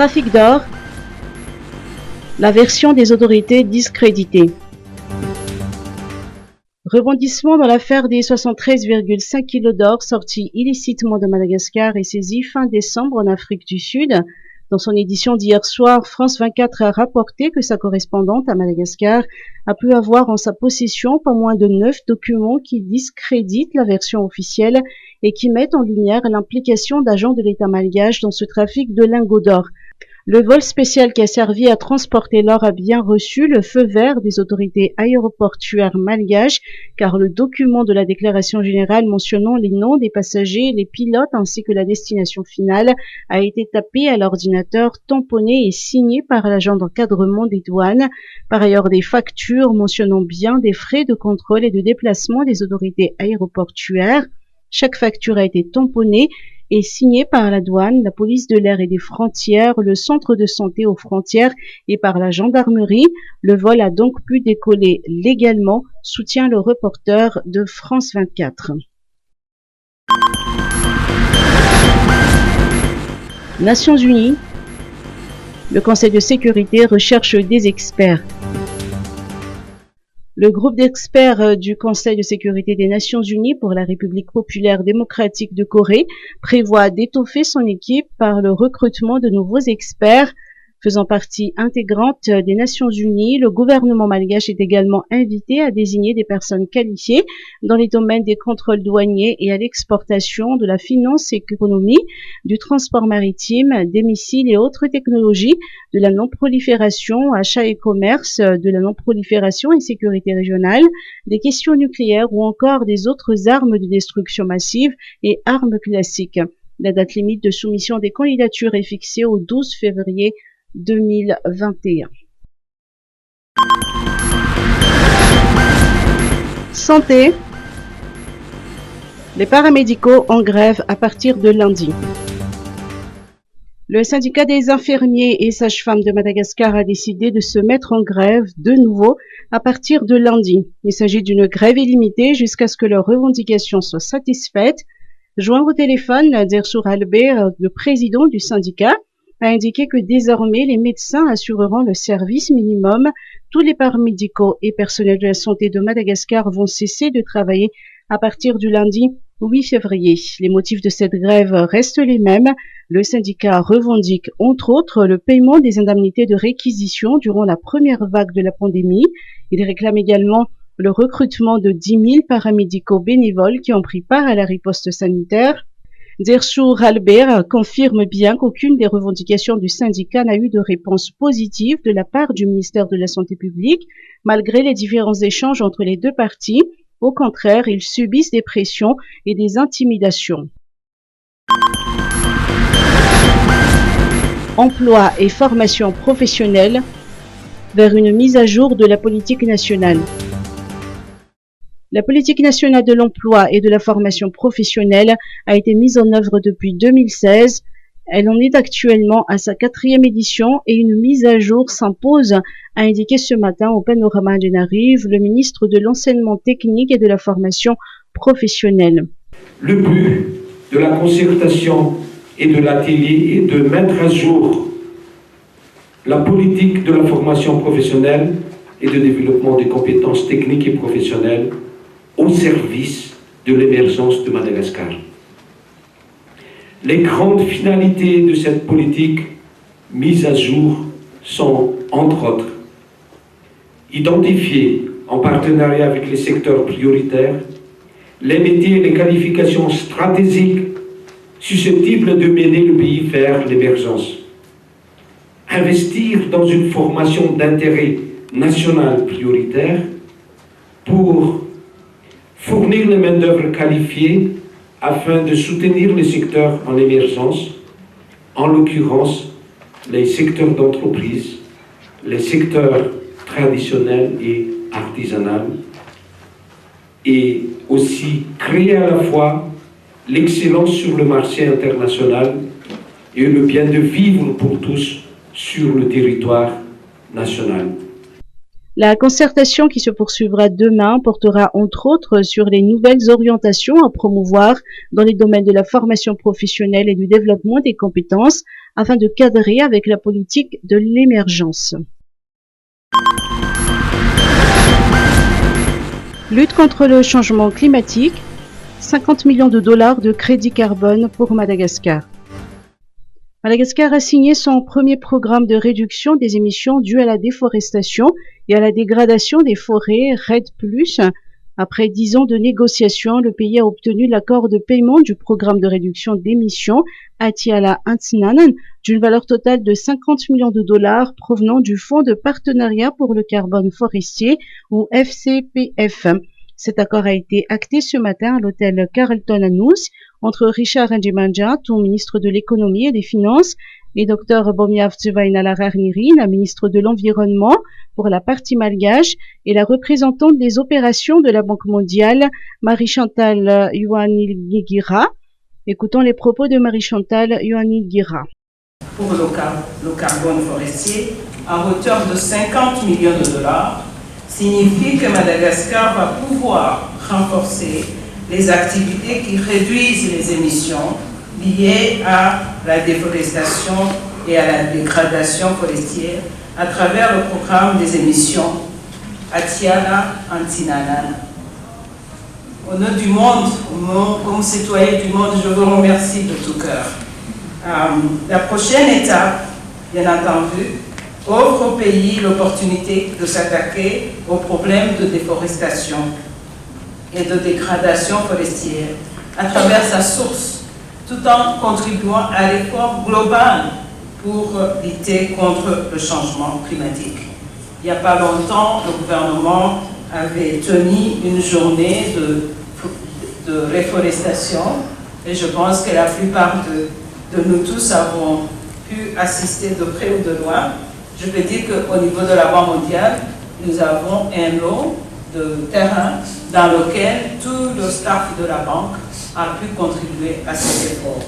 Trafic d'or, la version des autorités discréditée. Rebondissement dans l'affaire des 73,5 kg d'or sortis illicitement de Madagascar et saisis fin décembre en Afrique du Sud. Dans son édition d'hier soir, France 24 a rapporté que sa correspondante à Madagascar a pu avoir en sa possession pas moins de 9 documents qui discréditent la version officielle et qui mettent en lumière l'implication d'agents de l'État malgache dans ce trafic de lingots d'or. Le vol spécial qui a servi à transporter l'or a bien reçu le feu vert des autorités aéroportuaires malgaches, car le document de la déclaration générale mentionnant les noms des passagers, les pilotes ainsi que la destination finale a été tapé à l'ordinateur, tamponné et signé par l'agent d'encadrement des douanes. Par ailleurs, des factures mentionnant bien des frais de contrôle et de déplacement des autorités aéroportuaires. Chaque facture a été tamponnée et signé par la douane, la police de l'air et des frontières, le centre de santé aux frontières et par la gendarmerie. Le vol a donc pu décoller légalement, soutient le reporter de France 24. Nations Unies, le Conseil de sécurité recherche des experts. Le groupe d'experts du Conseil de sécurité des Nations Unies pour la République populaire démocratique de Corée prévoit d'étoffer son équipe par le recrutement de nouveaux experts. Faisant partie intégrante des Nations Unies, le gouvernement malgache est également invité à désigner des personnes qualifiées dans les domaines des contrôles douaniers et à l'exportation, de la finance et économie, du transport maritime, des missiles et autres technologies, de la non-prolifération, achat et commerce, de la non-prolifération et sécurité régionale, des questions nucléaires ou encore des autres armes de destruction massive et armes classiques. La date limite de soumission des candidatures est fixée au 12 février 2021. Santé. Les paramédicaux en grève à partir de lundi. Le syndicat des infirmiers et sages-femmes de Madagascar a décidé de se mettre en grève de nouveau à partir de lundi. Il s'agit d'une grève illimitée jusqu'à ce que leurs revendications soient satisfaites. Joint au téléphone, Dersour Albert, le président du syndicat, a indiqué que désormais les médecins assureront le service minimum. Tous les paramédicaux et personnels de la santé de Madagascar vont cesser de travailler à partir du lundi 8 février. Les motifs de cette grève restent les mêmes. Le syndicat revendique entre autres le paiement des indemnités de réquisition durant la première vague de la pandémie. Il réclame également le recrutement de 10 000 paramédicaux bénévoles qui ont pris part à la riposte sanitaire. Dersour Albert confirme bien qu'aucune des revendications du syndicat n'a eu de réponse positive de la part du ministère de la Santé publique, malgré les différents échanges entre les deux parties. Au contraire, ils subissent des pressions et des intimidations. Emploi et formation professionnelle vers une mise à jour de la politique nationale. La politique nationale de l'emploi et de la formation professionnelle a été mise en œuvre depuis 2016. Elle en est actuellement à sa 4e édition et une mise à jour s'impose, a indiqué ce matin au Panorama Denarive le ministre de l'Enseignement technique et de la formation professionnelle. Le but de la concertation et de l'atelier est de mettre à jour la politique de la formation professionnelle et de développement des compétences techniques et professionnelles au service de l'émergence de Madagascar. Les grandes finalités de cette politique mise à jour sont, entre autres, identifier, en partenariat avec les secteurs prioritaires, les métiers et les qualifications stratégiques susceptibles de mener le pays vers l'émergence. Investir dans une formation d'intérêt national prioritaire pour fournir les main-d'œuvre qualifiées afin de soutenir les secteurs en émergence, en l'occurrence les secteurs d'entreprise, les secteurs traditionnels et artisanaux, et aussi créer à la fois l'excellence sur le marché international et le bien de vivre pour tous sur le territoire national. La concertation qui se poursuivra demain portera entre autres sur les nouvelles orientations à promouvoir dans les domaines de la formation professionnelle et du développement des compétences afin de cadrer avec la politique de l'émergence. Lutte contre le changement climatique, 50 millions de dollars de crédit carbone pour Madagascar. Madagascar a signé son premier programme de réduction des émissions dues à la déforestation et à la dégradation des forêts REDD+. Après 10 ans de négociations, le pays a obtenu l'accord de paiement du programme de réduction d'émissions Atiala Antinanan d'une valeur totale de 50 millions de dollars provenant du Fonds de partenariat pour le carbone forestier ou FCPF. Cet accord a été acté ce matin à l'hôtel Carlton à Nuus entre Richard Ndjimanja, tout ministre de l'économie et des finances, et Dr Bomiav Tsevainalarar-Niri, la ministre de l'Environnement pour la partie malgache, et la représentante des opérations de la Banque mondiale, Marie-Chantal Ioannil-Guira. Écoutons les propos de Marie-Chantal Ioannil-Guira. Pour le carbone forestier, à hauteur de 50 millions de dollars, signifie que Madagascar va pouvoir renforcer les activités qui réduisent les émissions liées à la déforestation et à la dégradation forestière à travers le programme des émissions Atiala Antinanan. Au nom du monde, comme citoyen du monde, je vous remercie de tout cœur. La prochaine étape, bien entendu, offre au pays l'opportunité de s'attaquer aux problèmes de déforestation et de dégradation forestière à travers sa source, tout en contribuant à l'effort global pour lutter contre le changement climatique. Il n'y a pas longtemps, le gouvernement avait tenu une journée de réforestation et je pense que la plupart de nous tous avons pu assister de près ou de loin. Je peux dire qu'au niveau de la Banque mondiale, nous avons un lot de terrain dans lequel tout le staff de la banque a pu contribuer à cet effort.